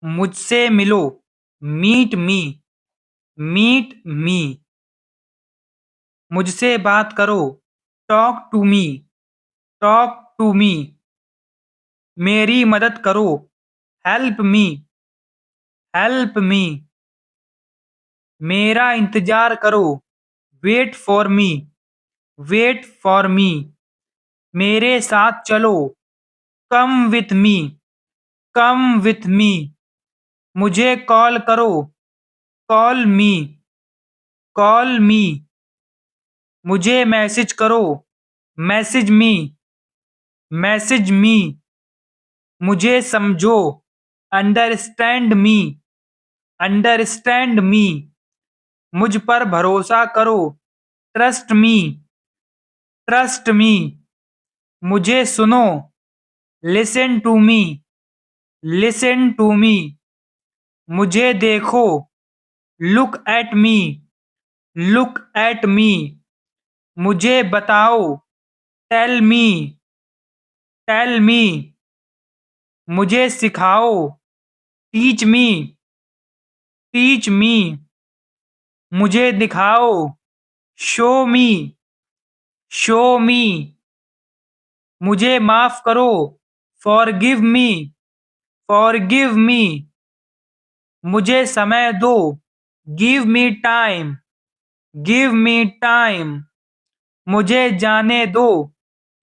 मुझसे मिलो, meet me, meet me. मुझसे बात करो, talk to me, talk to me. मेरी मदद करो, हेल्प मी, हेल्प मी। मेरा इंतजार करो, wait for me, wait for me. मेरे साथ चलो, come with me, come with me. मुझे कॉल करो, कॉल मी, कॉल मी। मुझे मैसेज करो, मैसेज मी, मैसेज मी। मुझे समझो, अंडरस्टैंड मी, अंडरस्टैंड मी। मुझ पर भरोसा करो, ट्रस्ट मी, ट्रस्ट मी। मुझे सुनो, listen to me, listen to me. मुझे देखो, look at me, look at me. मुझे बताओ, टेल मी, टेल मी। मुझे सिखाओ, टीच मी, टीच मी। मुझे दिखाओ, शो मी, शो मी। मुझे माफ करो, फॉरगिव मी, फॉरगिव मी। मुझे समय दो, give me time, give me time. मुझे जाने दो,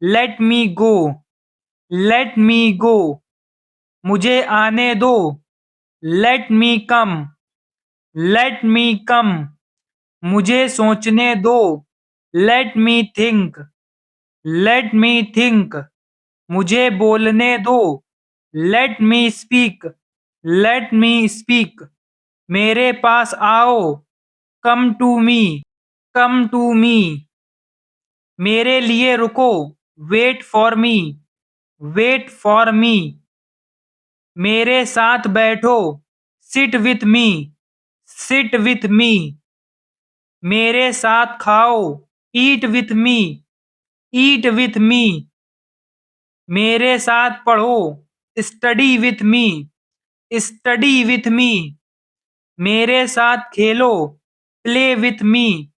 लेट मी गो, लेट मी गो। मुझे आने दो, लेट मी कम, लेट मी कम। मुझे सोचने दो, let me think, let me think. मुझे बोलने दो, let me speak, let me speak. मेरे पास आओ, come to me, come to me. मेरे लिए रुको, wait for me, wait for me. मेरे साथ बैठो, sit with me, sit with me. मेरे साथ खाओ, ईट with me, eat with me. मेरे साथ पढ़ो, study with me, study with me. मेरे साथ खेलो, play with me,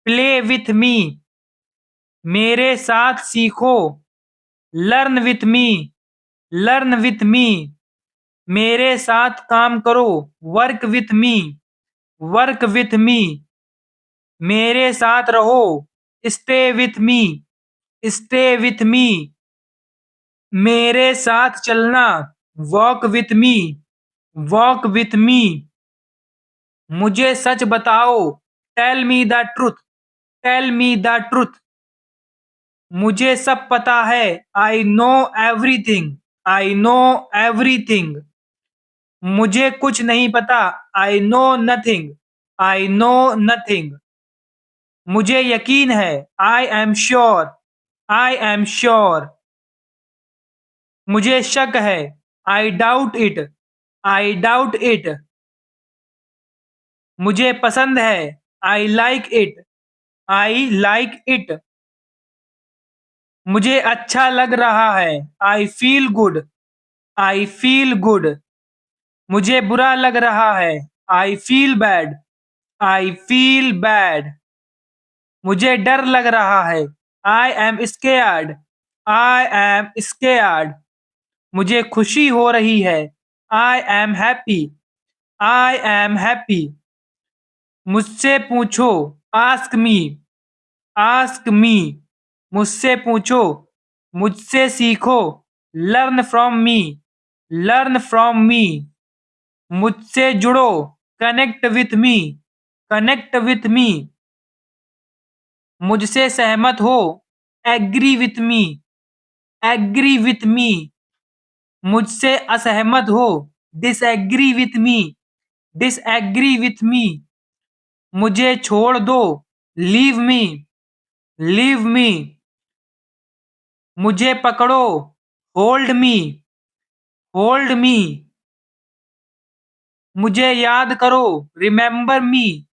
play with me. मेरे साथ सीखो, learn with me, learn with me. मेरे साथ काम करो, work with me, work with me. मेरे साथ रहो, stay with me, stay with me. मेरे साथ चलना, walk with me, walk with me. मुझे सच बताओ, tell me the truth, tell me the truth. मुझे सब पता है, I know everything, I know everything. मुझे कुछ नहीं पता, I know nothing, I know nothing. मुझे यकीन है, I am sure, I am sure. मुझे शक है, I doubt it, I doubt it. मुझे पसंद है, I like it, I like it. मुझे अच्छा लग रहा है, I feel good, I feel good. मुझे बुरा लग रहा है, I feel bad, I feel bad. मुझे डर लग रहा है, I am scared, I am scared. मुझे खुशी हो रही है, I am happy, I am happy. मुझसे पूछो, आस्क मी, आस्क मी। मुझसे पूछो, मुझसे सीखो, learn from me, learn from me. मुझसे जुड़ो, connect with me, connect with me. मुझसे सहमत हो, agree with me, agree with me. मुझसे असहमत हो, disagree with me, disagree with me. मुझे छोड़ दो, लीव मी, लीव मी। मुझे पकड़ो, होल्ड मी, होल्ड मी। मुझे याद करो, रिमेम्बर मी,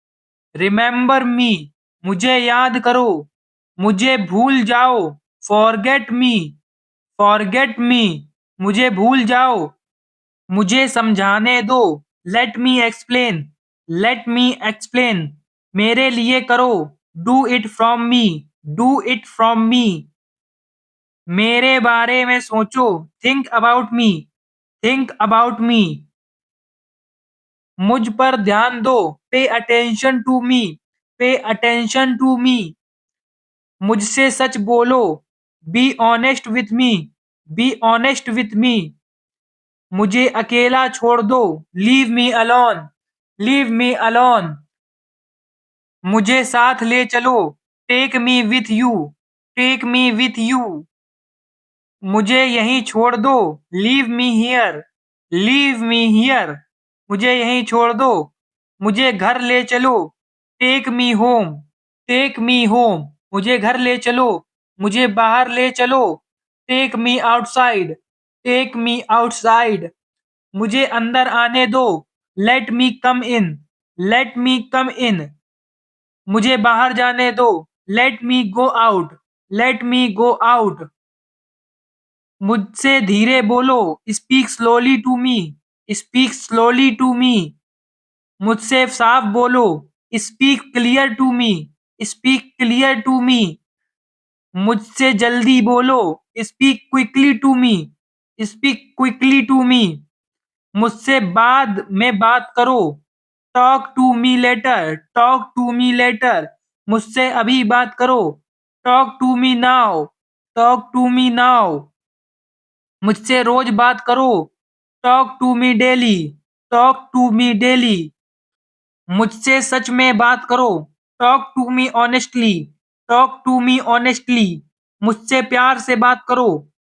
रिमेम्बर मी। मुझे याद करो। मुझे भूल जाओ, फॉरगेट मी, फॉरगेट मी। मुझे भूल जाओ। मुझे समझाने दो, लेट मी एक्सप्लेन, लेट मी एक्सप्लेन, मेरे लिए करो, do it from me, do it from me, मेरे बारे में सोचो, think about me, think about me, मुझ पर ध्यान दो, pay attention to me, pay attention to me, मुझसे सच बोलो, be honest with me, be honest with me, मुझे अकेला छोड़ दो, leave me alone, leave me alone, मुझे साथ ले चलो, take me with you, take me with you, मुझे यहीं छोड़ दो, leave me here, leave me here, मुझे यहीं छोड़ दो, मुझे घर ले चलो, take me home, take me home, मुझे घर ले चलो, मुझे बाहर ले चलो, take me outside, take me outside, मुझे अंदर आने दो, लेट मी कम इन, लेट मी कम इन, मुझे बाहर जाने दो, let me go out, let me go out, मुझसे धीरे बोलो, speak slowly to me, speak slowly to me, मुझसे साफ बोलो, speak clear to me, speak clear to me, मुझसे जल्दी बोलो, speak quickly to me, speak quickly to me, मुझसे बाद में बात करो, talk to me later, talk to me later, मुझसे अभी बात करो, talk to me now, talk to me now, मुझसे रोज बात करो, talk to me daily, talk to me daily, मुझसे सच में बात करो, talk to me honestly, talk to me honestly, मुझसे प्यार से बात करो,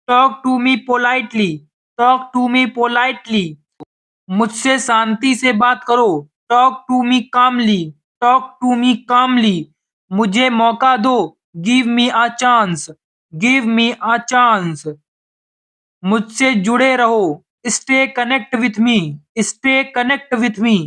talk to me politely, talk to me politely, मुझसे शांति से बात करो, talk to me calmly, talk to me calmly, मुझे मौका दो, give me a chance, give me a chance, मुझसे जुड़े रहो, stay connect with me, stay connect with me,